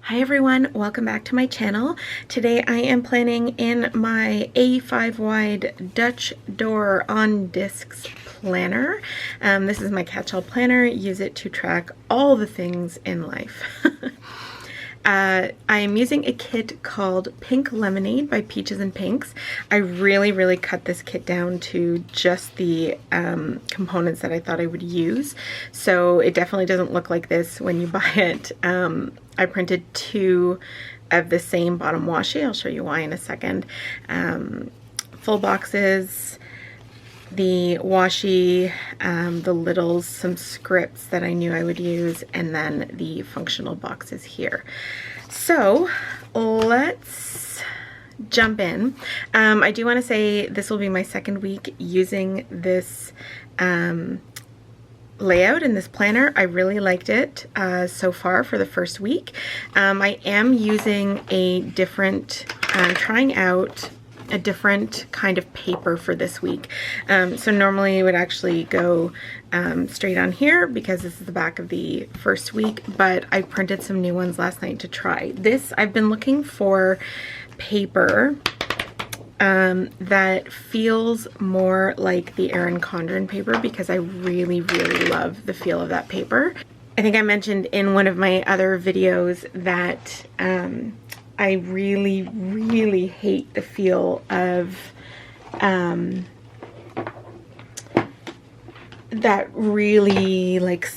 Hi everyone, welcome back to my channel. Today I am planning in my A5 wide Dutch door on discs planner. This is my catch-all planner. Use it to track all the things in life. I am using a kit called Pink Lemonade by Peaches and Pinks. I really cut this kit down to just the components that I thought I would use. So it definitely doesn't look like this when you buy it. I printed two of the same bottom washi. I'll show you why in a second. Full boxes, the washi, the littles, some scripts that I knew I would use, and then the functional boxes here. So let's jump in. I do want to say this will be my second week using this layout in this planner. I really liked it so far for the first week. I am using a different, trying out a different kind of paper for this week. So normally it would actually go straight on here because this is the back of the first week, but I printed some new ones last night to try. This, I've been looking for paper that feels more like the Erin Condren paper because I really love the feel of that paper. I think I mentioned in one of my other videos that I really hate the feel of that really like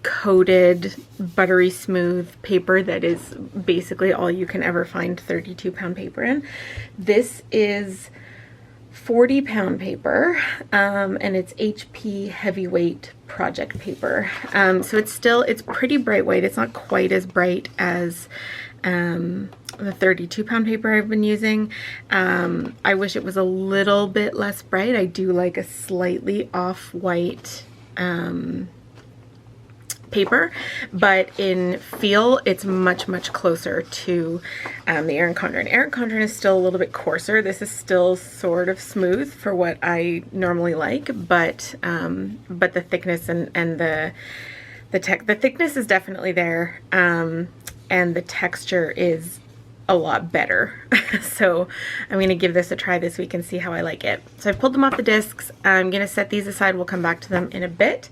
coated buttery smooth paper that is basically all you can ever find 32-pound paper in. This is 40-pound paper, and it's HP heavyweight project paper. So it's pretty bright white. It's not quite as bright as the 32-pound paper I've been using. I wish it was a little bit less bright. I do like a slightly off-white paper, but in feel it's much the Erin Condren. Erin Condren is still a little bit coarser. This is still sort of smooth for what I normally like, but the thickness and the thickness is definitely there, and the texture is a lot better. So I'm going to give this a try this week and see how I like it. So I've pulled them off the discs. I'm going to set these aside. We'll come back to them in a bit.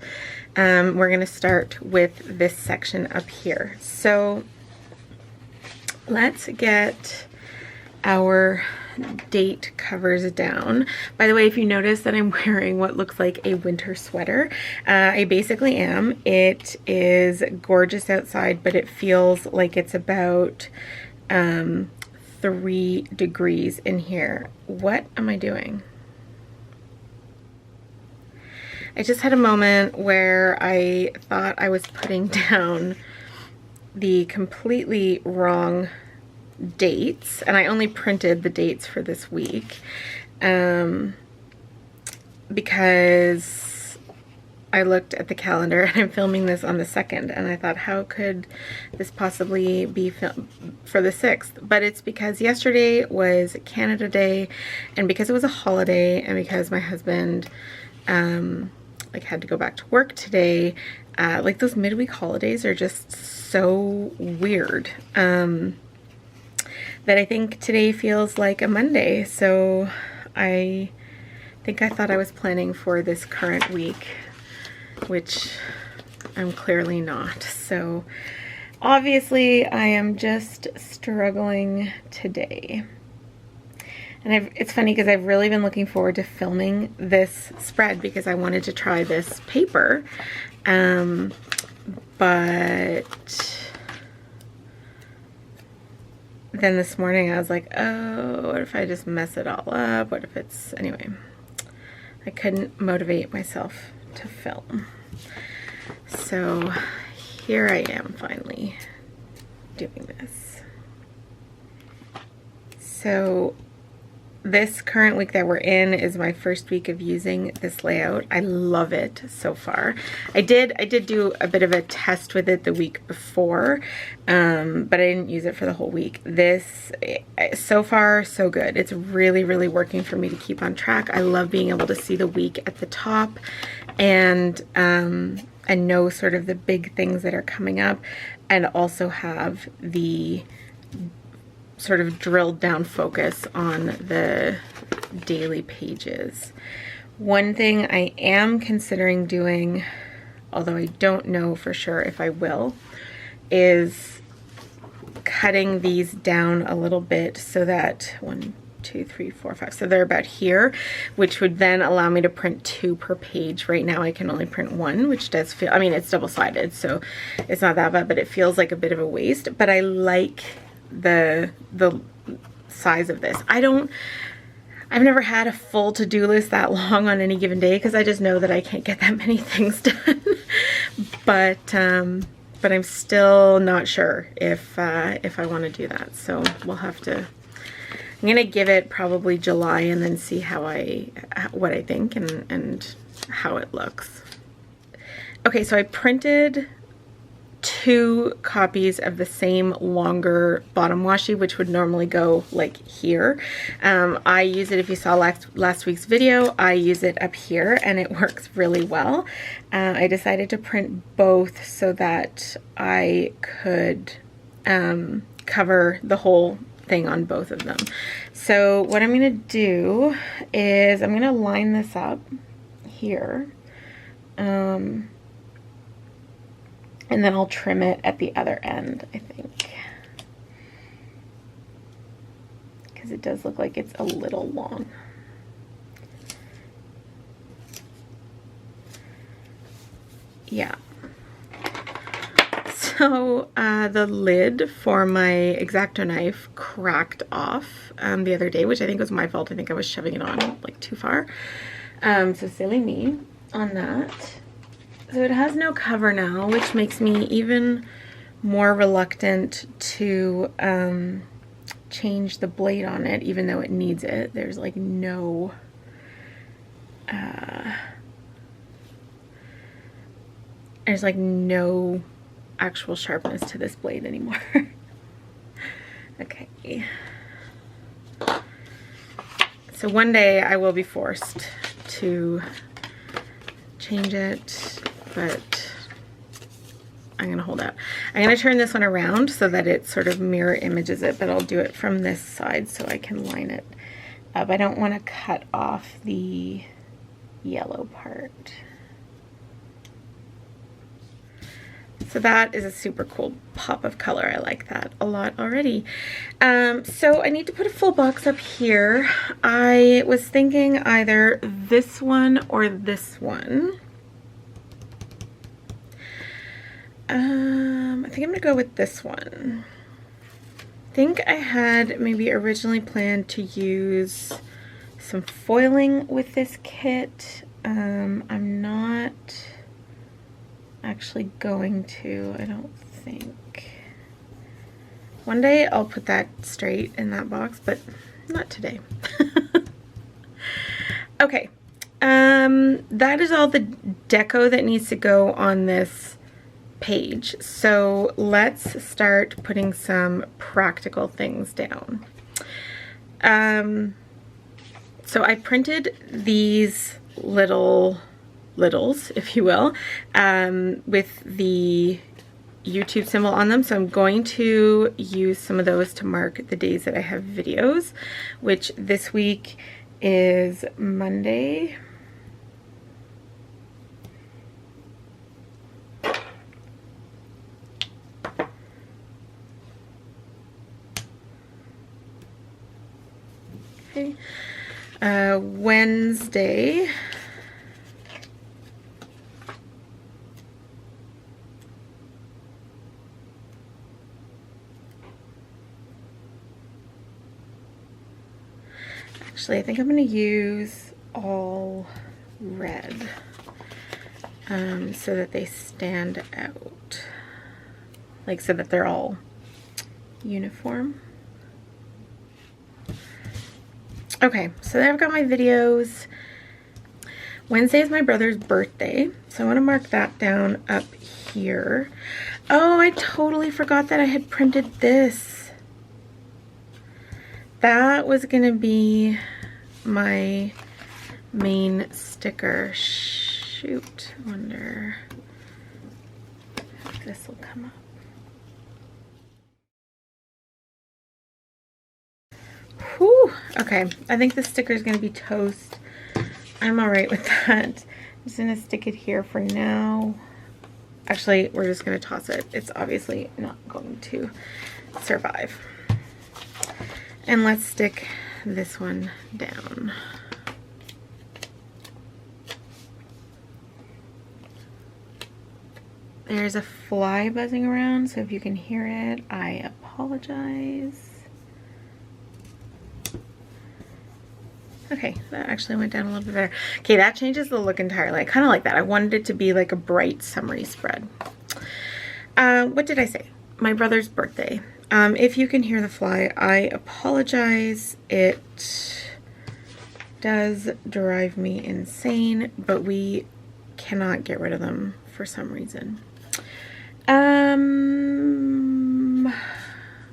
We're going to start with this section up here. So let's get our date covers down. By the way, if you notice that I'm wearing what looks like a winter sweater, I basically am. It is gorgeous outside, but it feels like it's about 3 degrees in here. What am I doing? I just had a moment where I thought I was putting down the completely wrong dates, and I only printed the dates for this week because I looked at the calendar and I'm filming this on the 2nd, and I thought, how could this possibly be for the 6th? But it's because yesterday was Canada Day, and because it was a holiday, and because my husband like had to go back to work today, like those midweek holidays are just so weird, that I think today feels like a Monday. So I think I thought I was planning for this current week, which I'm clearly not. So obviously I am just struggling today. And it's funny because I've really been looking forward to filming this spread because I wanted to try this paper. But then this morning I was like, oh, what if I just mess it all up? What if it's, anyway, I couldn't motivate myself to film. So here I am finally doing this. So this current week that we're in is my first week of using this layout. I love it so far. I did do a bit of a test with it the week before, but I didn't use it for the whole week. This, so far, so good. It's really working for me to keep on track. I love being able to see the week at the top and know sort of the big things that are coming up. and also have the sort of drilled down focus on the daily pages. One thing I am considering doing, although I don't know for sure if I will, is cutting these down a little bit so that 1, 2, 3, 4, 5, so they're about here, which would then allow me to print 2 per page. Right now I can only print 1, which does feel, I mean, it's double-sided, so it's not that bad, but it feels like a bit of a waste. But I like the size of this. I've never had a full to-do list that long on any given day because I just know that I can't get that many things done. But I'm still not sure if I want to do that. So we'll have to, I'm gonna give it probably July and then see what I think and how it looks. Okay, so I printed 2 copies of the same longer bottom washi, which would normally go like here. I use it, if you saw last week's video, I use it up here and it works really well. I decided to print both so that I could cover the whole thing on both of them. So what I'm gonna do is I'm gonna line this up here. And then I'll trim it at the other end, I think. Because it does look like it's a little long. Yeah. So the lid for my X-Acto knife cracked off the other day, which I think was my fault. I think I was shoving it on like too far. So silly me on that. So it has no cover now, which makes me even more reluctant to change the blade on it, even though it needs it. There's like no actual sharpness to this blade anymore. Okay. So one day I will be forced to change it, but I'm gonna hold out. I'm gonna turn this one around so that it sort of mirror images it, but I'll do it from this side so I can line it up. I don't want to cut off the yellow part. So that is a super cool pop of color. I like that a lot already. So I need to put a full box up here. I was thinking either this one or this one. I think I'm gonna go with this one. I think I had maybe originally planned to use some foiling with this kit. I'm not actually going to, I don't think. One day I'll put that straight in that box, but not today. Okay, that is all the deco that needs to go on this page. So let's start putting some practical things down. So I printed these littles, if you will, with the YouTube symbol on them. So I'm going to use some of those to mark the days that I have videos, which this week is Monday. Okay. Wednesday. Actually, I think I'm going to use all red so that they stand out, like so that they're all uniform. Okay, so then I've got my videos. Wednesday is my brother's birthday, so I want to mark that down up here. Oh, I totally forgot that I had printed this. That was going to be my main sticker. Shoot, I wonder if this will come up. Whew. Okay, I think the sticker is going to be toast. I'm all right with that. I'm just going to stick it here for now. Actually, we're just going to toss it. It's obviously not going to survive. And let's stick this one down. There's a fly buzzing around, so if you can hear it, I apologize. Okay, that actually went down a little bit better. Okay, that changes the look entirely. I kind of like that. I wanted it to be like a bright summery spread. What did I say? My brother's birthday. If you can hear the fly, I apologize. It does drive me insane, but we cannot get rid of them for some reason.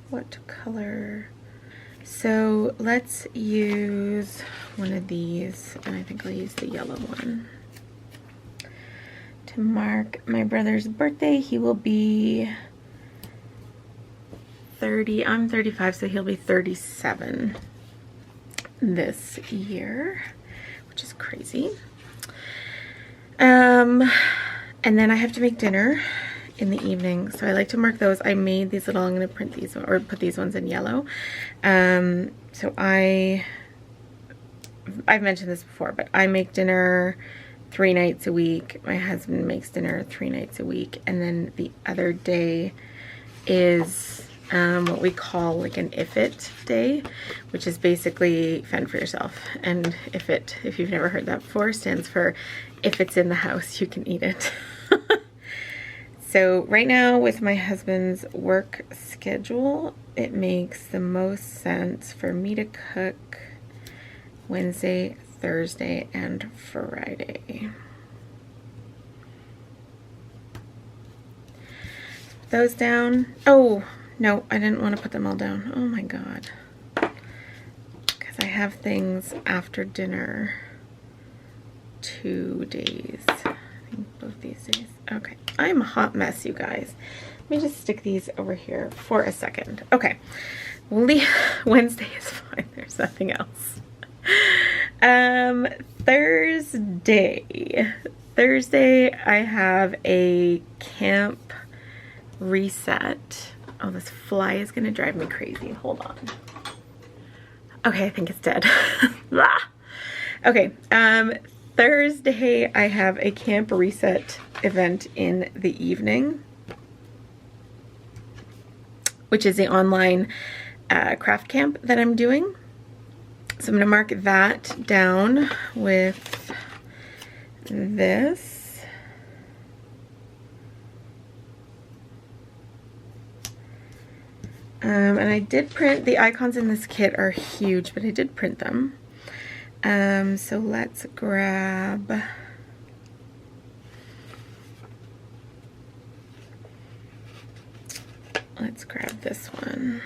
What color? So let's use one of these, and I think I'll use the yellow one to mark my brother's birthday. He will be 30. I'm 35, so he'll be 37 this year, which is crazy. And then I have to make dinner in the evening, so I like to mark those. I made these little, I'm going to print these or put these ones in yellow. So I've mentioned this before, but I make dinner 3 nights a week. My husband makes dinner 3 nights a week, and then the other day is what we call like an if it day, which is basically fend for yourself. And if it, if you've never heard that before, stands for if it's in the house, you can eat it. So right now with my husband's work schedule, it makes the most sense for me to cook Wednesday, Thursday, and Friday. Put those down. Oh, no, I didn't want to put them all down. Oh my God. Because I have things after dinner 2 days. I think both these days. Okay. I'm a hot mess, you guys. Let me just stick these over here for a second. Okay. Wednesday is fine. There's nothing else. Thursday, I have a camp reset. Oh, this fly is gonna drive me crazy. Hold on. Okay, I think it's dead. Okay, Thursday, I have a camp reset event in the evening, which is the online craft camp that I'm doing. So I'm going to mark that down with this. And I did print, the icons in this kit are huge, but I did print them. So let's grab this one.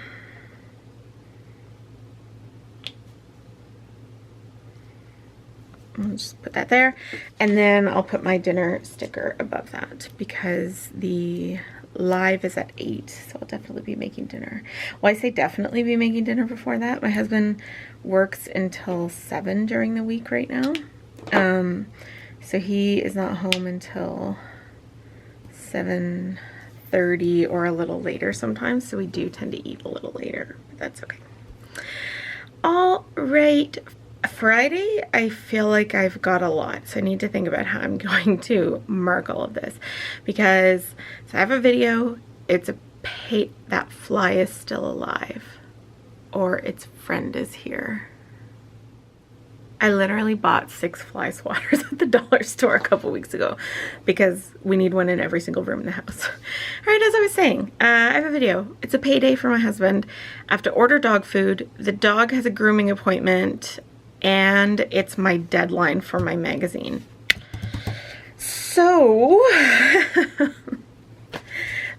I'll just put that there, and then I'll put my dinner sticker above that because the live is at 8, so I'll definitely be making dinner. Well, I say definitely be making dinner before that. My husband works until 7 during the week right now, so he is not home until 7:30 or a little later sometimes, so we do tend to eat a little later, but that's okay. All right. Friday, I feel like I've got a lot, so I need to think about how I'm going to mark all of this, because so I have a video. It's a that fly is still alive, or its friend is here. I literally bought 6 fly swatters at the dollar store a couple weeks ago because we need one in every single room in the house. All right, as I was saying, I have a video. It's a payday for my husband. I have to order dog food. The dog has a grooming appointment, and it's my deadline for my magazine. So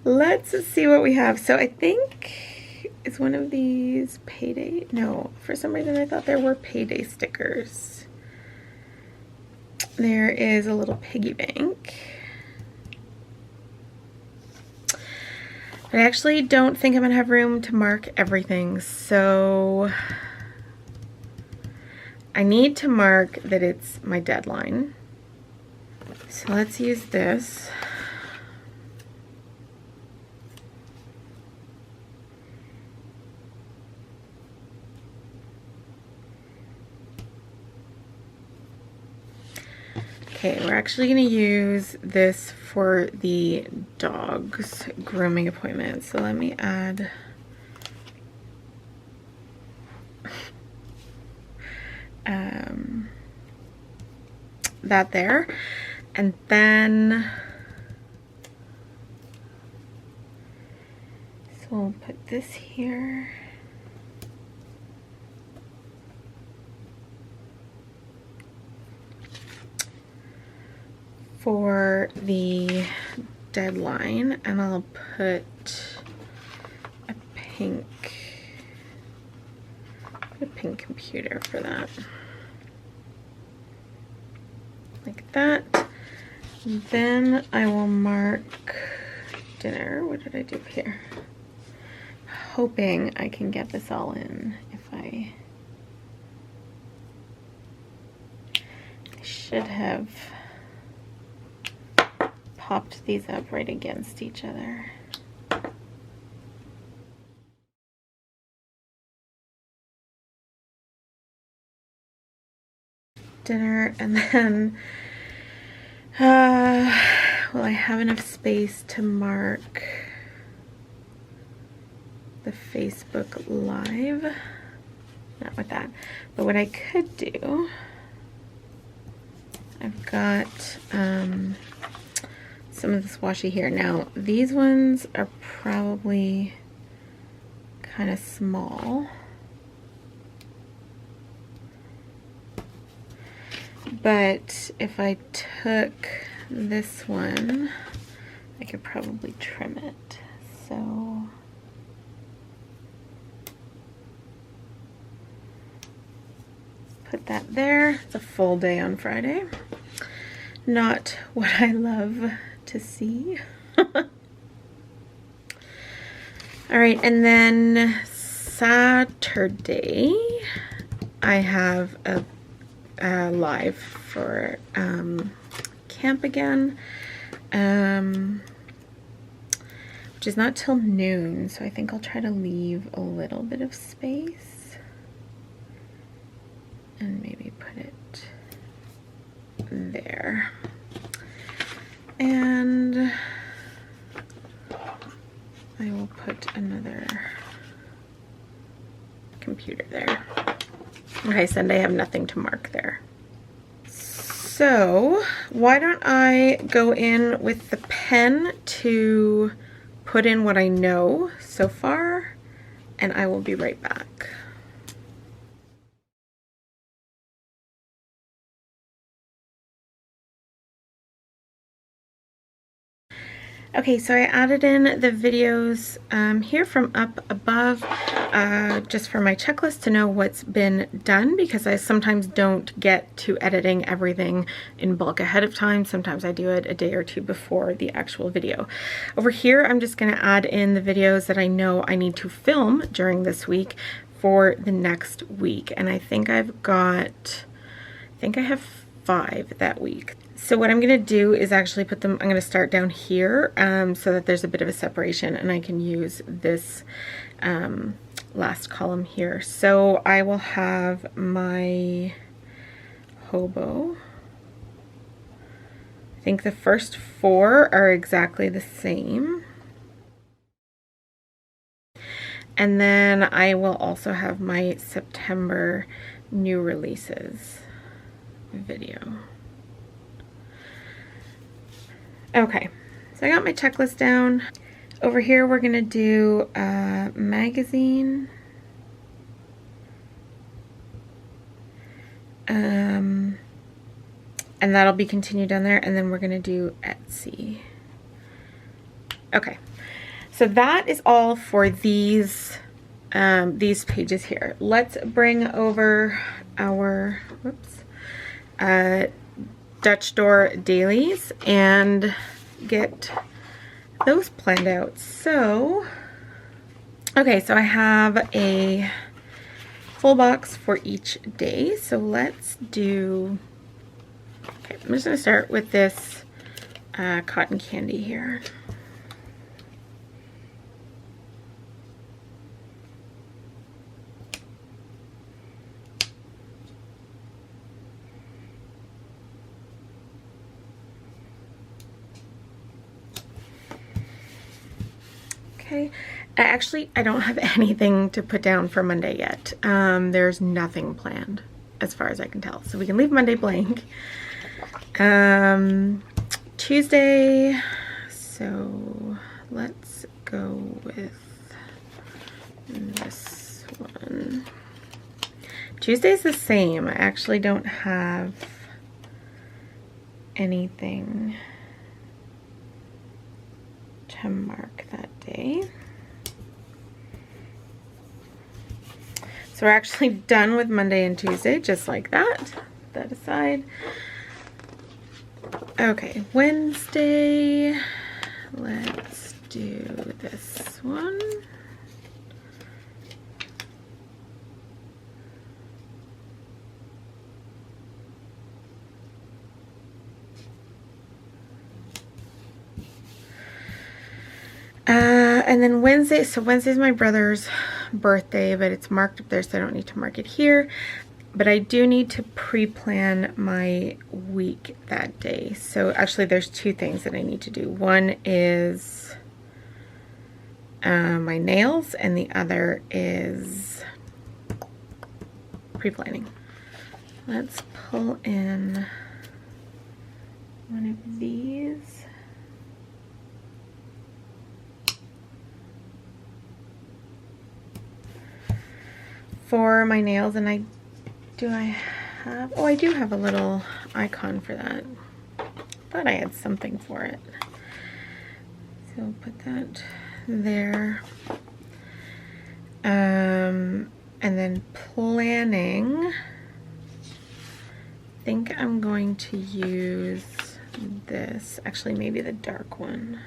let's see what we have. So I think, is one of these payday? No, for some reason I thought there were payday stickers. There is a little piggy bank. But I actually don't think I'm gonna have room to mark everything, so I need to mark that it's my deadline. So let's use this. Okay, we're actually going to use this for the dog's grooming appointment. So let me add that there. And then, so we'll put this here. For the deadline, and I'll put a pink computer for that. Like that. Then I will mark dinner. What did I do here? Hoping I can get this all in. If I should have popped these up right against each other. Dinner, and then will I have enough space to mark the Facebook Live? Not with that, but what I could do, I've got some of this washi here. Now these ones are probably kind of small, but if I took this one, I could probably trim it. So put that there. It's a full day on Friday. Not what I love to see. All right, and then Saturday I have a live for camp again, which is not till noon, so I think I'll try to leave a little bit of space and maybe put it there. And I will put another computer there. Okay, Sunday I have nothing to mark there. So why don't I go in with the pen to put in what I know so far, and I will be right back. Okay, so I added in the videos here from up above just for my checklist to know what's been done, because I sometimes don't get to editing everything in bulk ahead of time. Sometimes I do it a day or two before the actual video. Over here, I'm just going to add in the videos that I know I need to film during this week for the next week. And I think I have 5 that week. So what I'm going to do is actually put them, I'm going to start down here so that there's a bit of a separation, and I can use this last column here. So I will have my hobo. I think the first 4 are exactly the same. And then I will also have my September new releases video. Okay, so I got my checklist down. Over here we're gonna do a magazine. And that'll be continued down there, and then we're gonna do Etsy. Okay, so that is all for these pages here. Let's bring over our, Dutch door dailies and get those planned out. So, okay, so I have a full box for each day. So let's do, okay, I'm just gonna start with this cotton candy here. Okay, I don't have anything to put down for Monday yet. There's nothing planned as far as I can tell. So we can leave Monday blank. Tuesday, so let's go with this one. Tuesday's the same. I actually don't have anything to mark that day. So we're actually done with Monday and Tuesday, just like that. Put that aside. Okay, Wednesday, let's do this one. And then Wednesday, so Wednesday's my brother's birthday, but it's marked up there, so I don't need to mark it here. But I do need to pre-plan my week that day. So actually there's two things that I need to do. One is my nails, and the other is pre-planning. Let's pull in one of these. For my nails, and I do have a little icon for that. Thought I had something for it. So I'll put that there. And then planning, I think I'm going to use this, actually maybe the dark one.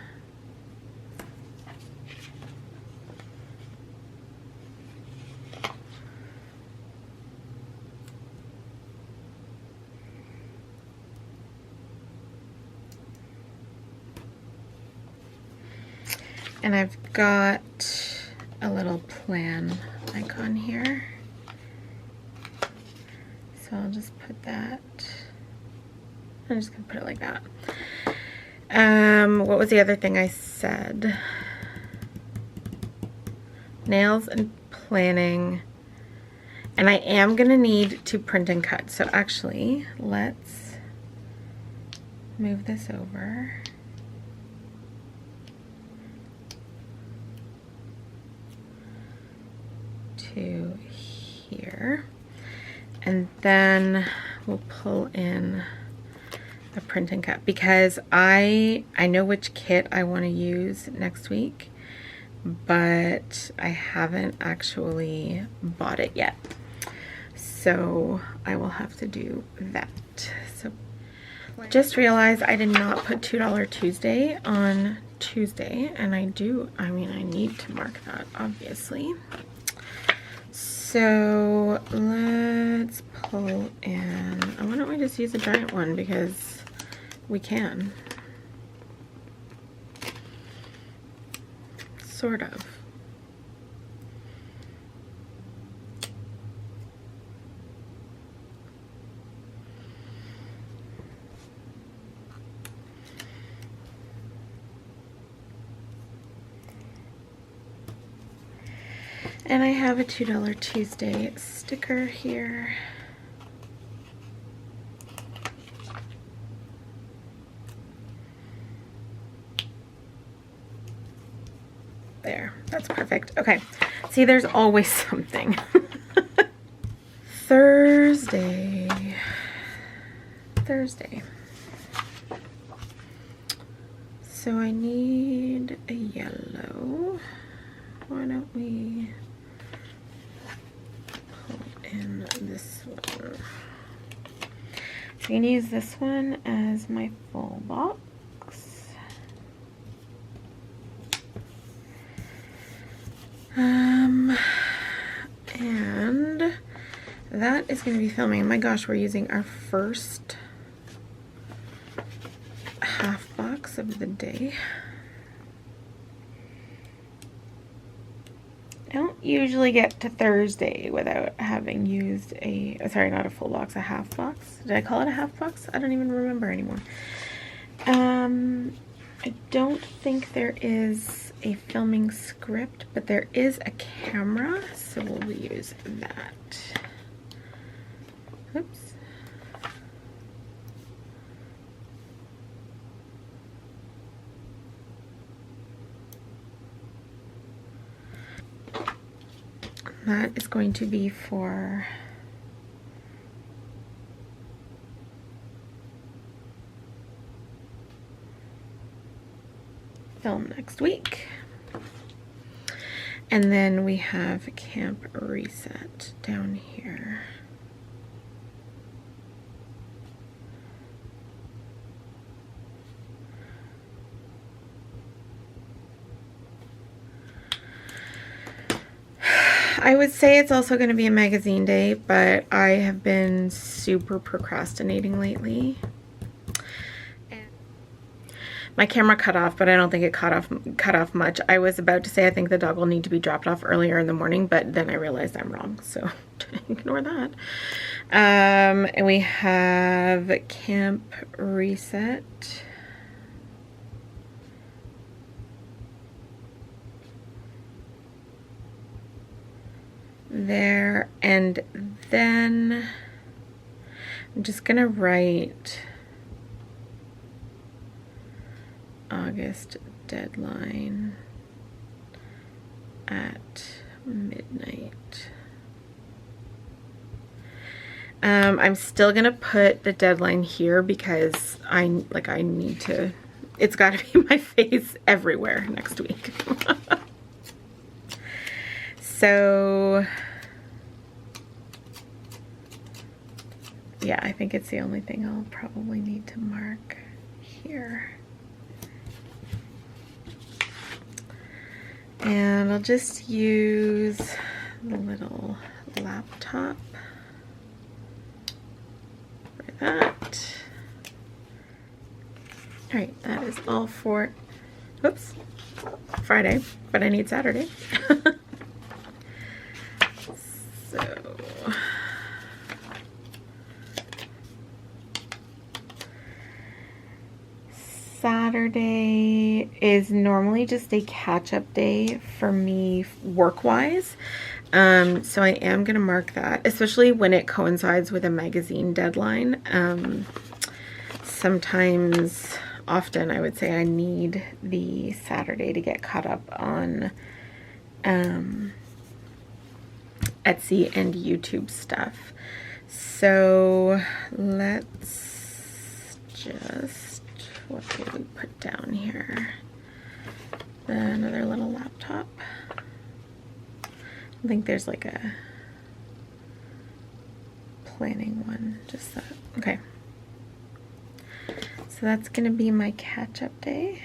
And I've got a little plan icon here. So I'll just put that, I'm just gonna put it like that. What was the other thing I said? Nails and planning. And I am gonna need to print and cut. So actually, let's move this over. To here, and then we'll pull in a print and cut, because I know which kit I want to use next week, but I haven't actually bought it yet, so I will have to do that. So just realized I did not put $2 Tuesday on Tuesday, and I need to mark that, obviously. So let's pull in, why don't we just use a giant one, because we can. Sort of. And I have a $2 Tuesday sticker here. There, that's perfect. Okay, see, there's always something. Thursday. So I need a yellow. Why don't we in this one. So I'm going to use this one as my full box. And that is going to be filming. Oh my gosh, we're using our first half box of the day. I don't usually get to Thursday without having used a, sorry, not a full box, a half box. Did I call it a half box? I don't even remember anymore. I don't think there is a filming script, but there is a camera, so we'll use that. Oops. That is going to be for film next week. And then we have Camp Reset down here. I would say it's also going to be a magazine day, but I have been super procrastinating lately. My camera cut off, but I don't think it cut off much. I was about to say I think the dog will need to be dropped off earlier in the morning, but then I realized I'm wrong, so ignore that. And we have Camp Reset. There, and then I'm just gonna write August deadline at midnight. I'm still gonna put the deadline here because I need to, it's gotta be my face everywhere next week. So yeah, I think it's the only thing I'll probably need to mark here. And I'll just use the little laptop for that. All right, that is all for, oops, Friday, but I need Saturday. So Saturday is normally just a catch-up day for me work-wise. So I am going to mark that, especially when it coincides with a magazine deadline. Sometimes, often, I would say I need the Saturday to get caught up on Etsy and YouTube stuff. So let's just, what did we put down here? Another little laptop. I think there's like a planning one, just that. Okay. So that's gonna be my catch-up day.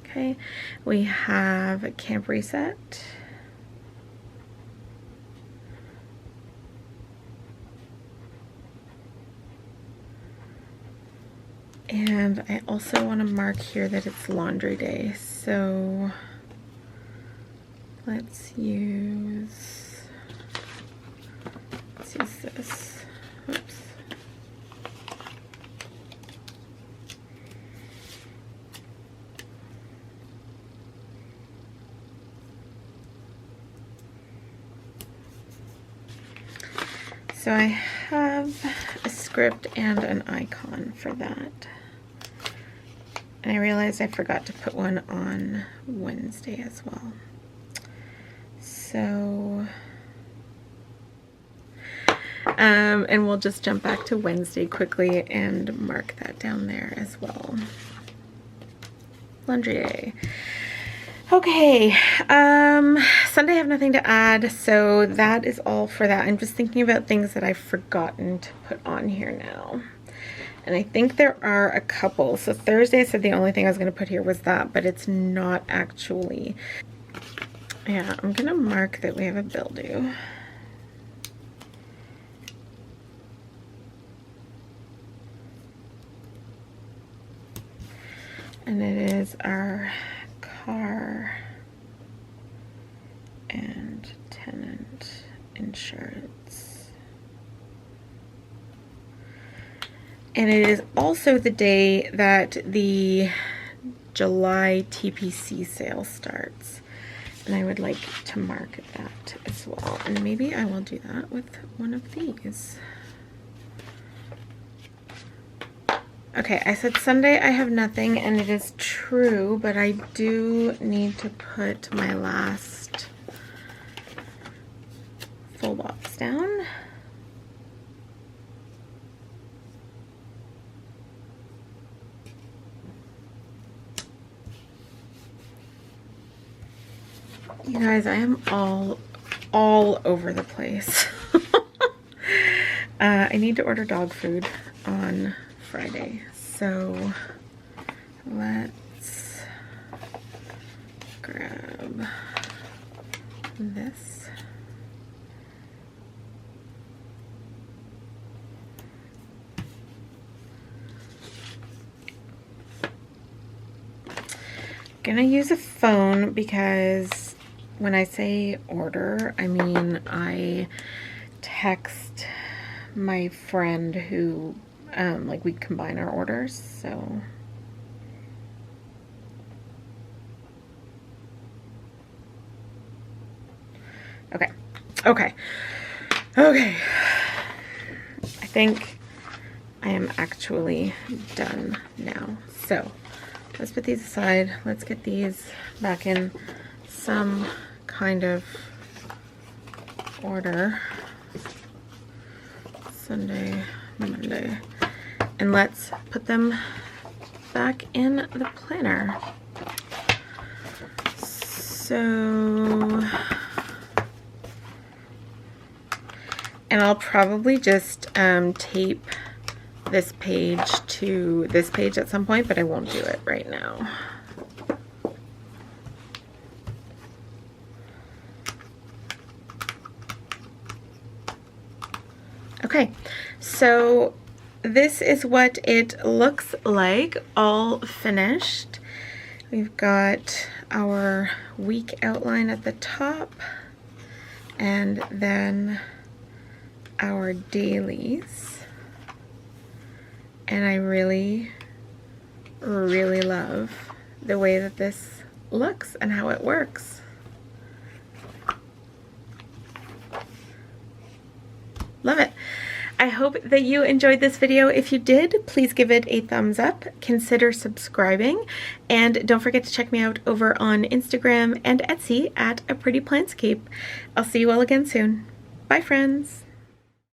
Okay, we have Camp Reset. And I also want to mark here that it's laundry day. So let's use this. Oops. So I have a script and an icon for that. And I realized I forgot to put one on Wednesday as well. So, and we'll just jump back to Wednesday quickly and mark that down there as well. Laundry day. Okay, Sunday I have nothing to add, so that is all for that. I'm just thinking about things that I've forgotten to put on here now. And I think there are a couple. So Thursday I said the only thing I was going to put here was that, but it's not actually. Yeah, I'm going to mark that we have a bill due. And it is our car and tenant insurance. And it is also the day that the July TPC sale starts. And I would like to mark that as well. And maybe I will do that with one of these. Okay, I said Sunday I have nothing, and it is true, but I do need to put my last full box down. You guys, I am all over the place. I need to order dog food on Friday, so let's grab this. Gonna use a phone because when I say order, I mean I text my friend who like we combine our orders, so okay. I think I am actually done now. So let's put these aside. Let's get these back in some kind of order. Sunday, Monday. And let's put them back in the planner. So, and I'll probably just tape this page to this page at some point, but I won't do it right now. Okay, so this is what it looks like, all finished. We've got our week outline at the top, and then our dailies. And I really love the way that this looks and how it works. Love it. I hope that you enjoyed this video. If you did, please give it a thumbs up, consider subscribing, and don't forget to check me out over on Instagram and Etsy at A Pretty Plantscape. I'll see you all again soon. Bye, friends.